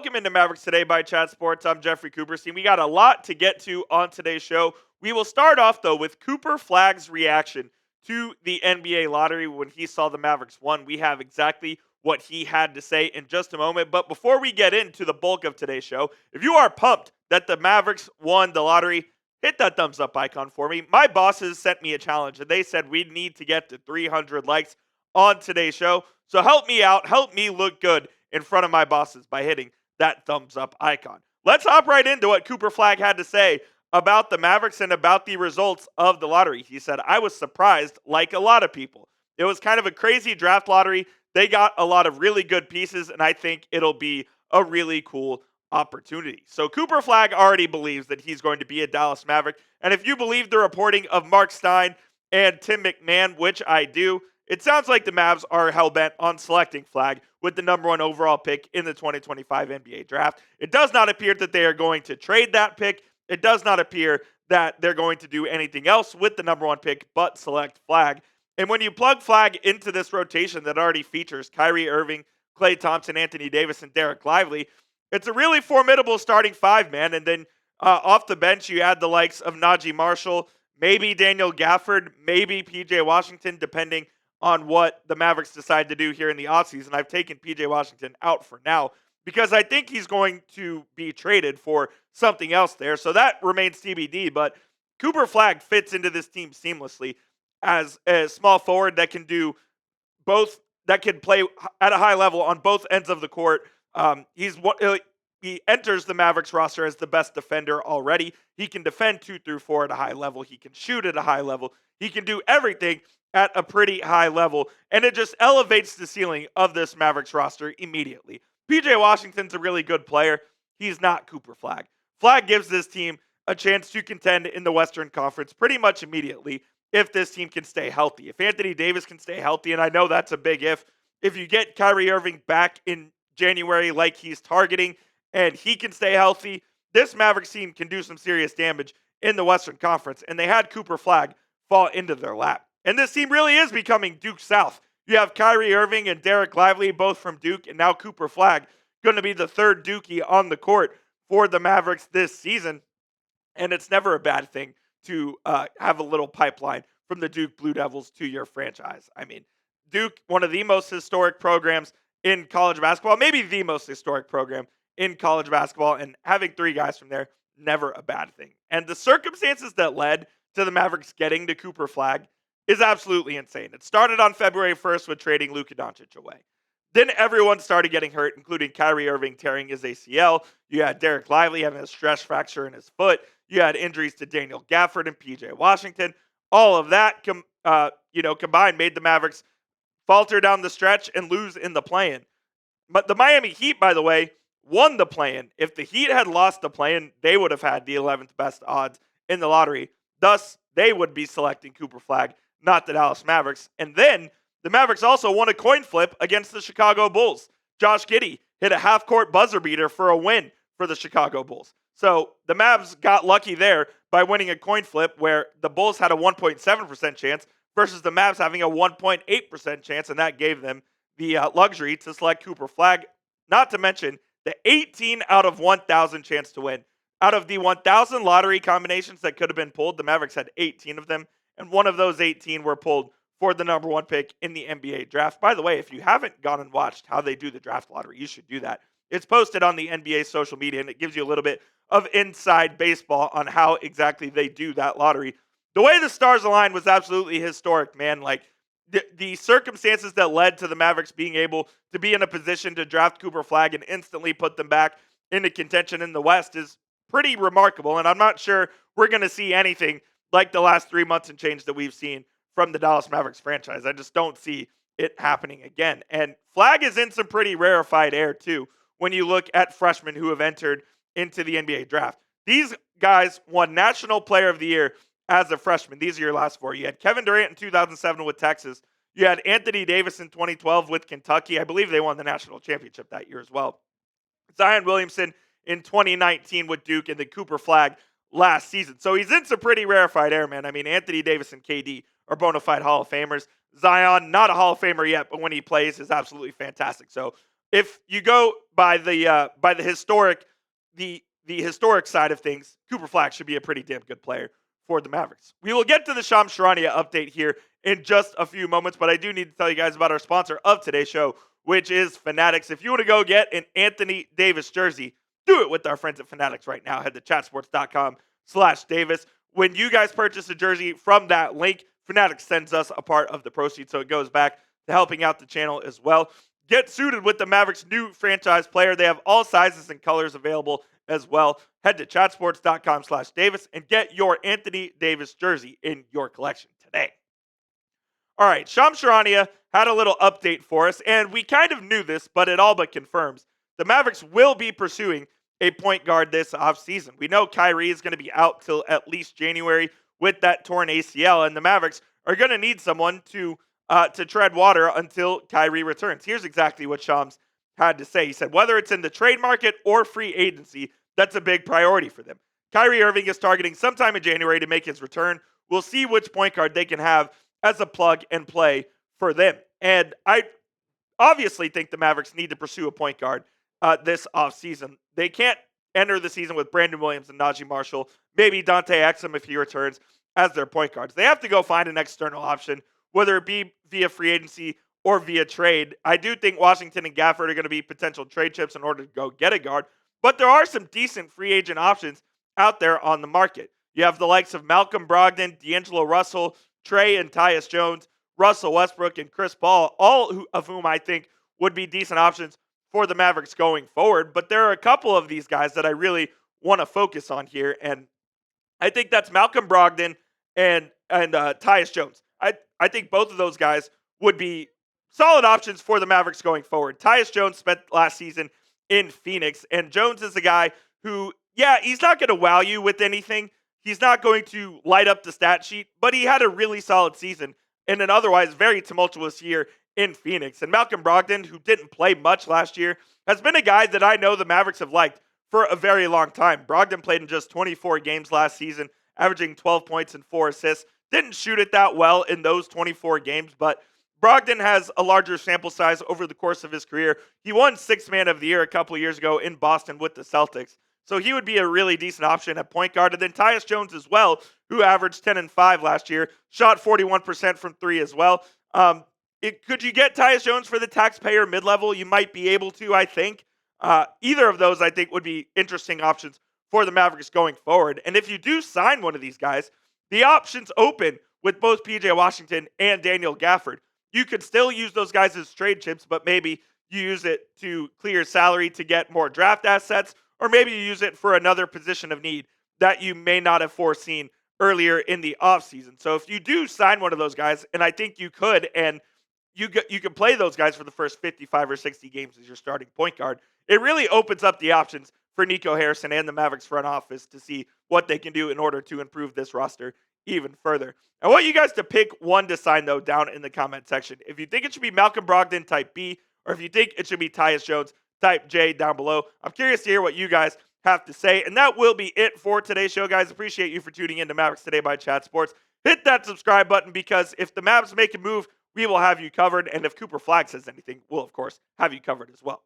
Welcome into Mavericks Today by Chat Sports. I'm Jeffrey Cooperstein. We got a lot to get to on today's show. We will start off, though, with Cooper Flagg's reaction to the NBA lottery when he saw the Mavericks won. We have exactly what he had to say in just a moment. But before we get into the bulk of today's show, if you are pumped that the Mavericks won the lottery, hit that thumbs up icon for me. My bosses sent me a challenge, and they said we need to get to 300 likes on today's show. So help me out, help me look good in front of my bosses by hitting that thumbs up icon. Let's hop right into what Cooper Flagg had to say about the Mavericks and about the results of the lottery. He said, I was surprised like a lot of people. It was kind of a crazy draft lottery. They got a lot of really good pieces, and I think it'll be a really cool opportunity. So Cooper Flagg already believes that he's going to be a Dallas Maverick. And if you believe the reporting of Mark Stein and Tim McMahon, which I do, it sounds like the Mavs are hell-bent on selecting Flagg with the number one overall pick in the 2025 NBA draft. It does not appear that they are going to trade that pick. It does not appear that they're going to do anything else with the number one pick but select Flagg. And when you plug Flagg into this rotation that already features Kyrie Irving, Klay Thompson, Anthony Davis, and Derek Lively, it's a really formidable starting five, man. And then off the bench, you add the likes of Najee Marshall, maybe Daniel Gafford, maybe PJ Washington, depending on what the Mavericks decide to do here in the offseason. I've taken PJ Washington out for now because I think he's going to be traded for something else there. So that remains TBD, but Cooper Flagg fits into this team seamlessly as a small forward that can do both, that can play at a high level on both ends of the court. He enters the Mavericks roster as the best defender already. He can defend 2 through 4 at a high level. He can shoot at a high level. He can do everything at a pretty high level, and it just elevates the ceiling of this Mavericks roster immediately. PJ Washington's a really good player. He's not Cooper Flagg. Flagg gives this team a chance to contend in the Western Conference pretty much immediately if this team can stay healthy. If Anthony Davis can stay healthy, and I know that's a big if you get Kyrie Irving back in January like he's targeting and he can stay healthy, this Mavericks team can do some serious damage in the Western Conference, and they had Cooper Flagg fall into their lap. And this team really is becoming Duke South. You have Kyrie Irving and Derek Lively, both from Duke, and now Cooper Flagg, going to be the third Dookie on the court for the Mavericks this season. And it's never a bad thing to have a little pipeline from the Duke Blue Devils to your franchise. I mean, Duke, one of the most historic programs in college basketball, maybe the most historic program in college basketball, and having 3 guys from there, never a bad thing. And the circumstances that led to the Mavericks getting to Cooper Flagg is absolutely insane. It started on February 1st with trading Luka Doncic away. Then everyone started getting hurt, including Kyrie Irving tearing his ACL. You had Derek Lively having a stress fracture in his foot. You had injuries to Daniel Gafford and PJ Washington. All of that combined made the Mavericks falter down the stretch and lose in the play-in. But the Miami Heat, by the way, won the play-in. If the Heat had lost the play-in, they would have had the 11th best odds in the lottery. Thus, they would be selecting Cooper Flagg, not the Dallas Mavericks. And then the Mavericks also won a coin flip against the Chicago Bulls. Josh Giddey hit a half-court buzzer beater for a win for the Chicago Bulls. So the Mavs got lucky there by winning a coin flip where the Bulls had a 1.7% chance versus the Mavs having a 1.8% chance, and that gave them the luxury to select Cooper Flagg, not to mention the 18 out of 1,000 chance to win. Out of the 1,000 lottery combinations that could have been pulled, the Mavericks had 18 of them, and one of those 18 were pulled for the number one pick in the NBA draft. By the way, if you haven't gone and watched how they do the draft lottery, you should do that. It's posted on the NBA social media, and it gives you a little bit of inside baseball on how exactly they do that lottery. The way the stars aligned was absolutely historic, man. Like, the circumstances that led to the Mavericks being able to be in a position to draft Cooper Flagg and instantly put them back into contention in the West is pretty remarkable, and I'm not sure we're going to see anything like the last 3 months and change that we've seen from the Dallas Mavericks franchise. I just don't see it happening again. And Flagg is in some pretty rarefied air, too, when you look at freshmen who have entered into the NBA draft. These guys won National Player of the Year as a freshman. These are your last 4. You had Kevin Durant in 2007 with Texas. You had Anthony Davis in 2012 with Kentucky. I believe they won the national championship that year as well. Zion Williamson in 2019 with Duke, and then Cooper Flagg last season. So he's in some pretty rarefied air, man. I mean, Anthony Davis and KD are bona fide Hall of Famers. Zion, not a Hall of Famer yet, but when he plays is absolutely fantastic. So if you go by the historic side of things, Cooper Flagg should be a pretty damn good player for the Mavericks. We will get to the Shams Charania update here in just a few moments, but I do need to tell you guys about our sponsor of today's show, which is Fanatics. If you want to go get an Anthony Davis jersey, do it with our friends at Fanatics right now. Head to chatsports.com/Davis. When you guys purchase a jersey from that link, Fanatics sends us a part of the proceeds, so it goes back to helping out the channel as well. Get suited with the Mavericks' new franchise player. They have all sizes and colors available as well. Head to chatsports.com/Davis and get your Anthony Davis jersey in your collection today. All right, Shams Charania had a little update for us, and we kind of knew this, but it all but confirms. The Mavericks will be pursuing a point guard this offseason. We know Kyrie is going to be out till at least January with that torn ACL, and the Mavericks are going to need someone to tread water until Kyrie returns. Here's exactly what Shams had to say. He said, whether it's in the trade market or free agency, that's a big priority for them. Kyrie Irving is targeting sometime in January to make his return. We'll see which point guard they can have as a plug and play for them. And I obviously think the Mavericks need to pursue a point guard this offseason. They can't enter the season with Brandon Williams and Najee Marshall, maybe Dante Exum if he returns, as their point guards. They have to go find an external option, whether it be via free agency or via trade. I do think Washington and Gafford are going to be potential trade chips in order to go get a guard, but there are some decent free agent options out there on the market. You have the likes of Malcolm Brogdon, D'Angelo Russell, Tre and Tyus Jones, Russell Westbrook, and Chris Paul, all of whom I think would be decent options for the Mavericks going forward. But there are a couple of these guys that I really want to focus on here, and I think that's Malcolm Brogdon and Tyus Jones. I think both of those guys would be solid options for the Mavericks going forward. Tyus Jones spent last season in Phoenix, and Jones is a guy who, yeah, he's not going to wow you with anything. He's not going to light up the stat sheet, but he had a really solid season in an otherwise very tumultuous year in Phoenix. And Malcolm Brogdon, who didn't play much last year, has been a guy that I know the Mavericks have liked for a very long time. Brogdon played in just 24 games last season, averaging 12 points and 4 assists. Didn't shoot it that well in those 24 games, but Brogdon has a larger sample size over the course of his career. He won Sixth Man of the Year a couple of years ago in Boston with the Celtics. So he would be a really decent option at point guard. And then Tyus Jones as well, who averaged 10 and 5 last year, shot 41% from three as well. Could you get Tyus Jones for the taxpayer mid-level? You might be able to, I think. Either of those, I think, would be interesting options for the Mavericks going forward. And if you do sign one of these guys, the options open with both PJ Washington and Daniel Gafford. You could still use those guys as trade chips, but maybe you use it to clear salary to get more draft assets, or maybe you use it for another position of need that you may not have foreseen earlier in the offseason. So if you do sign one of those guys, and I think you could, and you can play those guys for the first 55 or 60 games as your starting point guard, it really opens up the options for Nico Harrison and the Mavericks front office to see what they can do in order to improve this roster even further. I want you guys to pick one to sign, though, down in the comment section. If you think it should be Malcolm Brogdon type B, or if you think it should be Tyus Jones type J down below. I'm curious to hear what you guys have to say. And that will be it for today's show, guys. Appreciate you for tuning in to Mavericks Today by Chat Sports. Hit that subscribe button, because if the Mavs make a move, we will have you covered. And if Cooper Flagg says anything, we'll, of course, have you covered as well.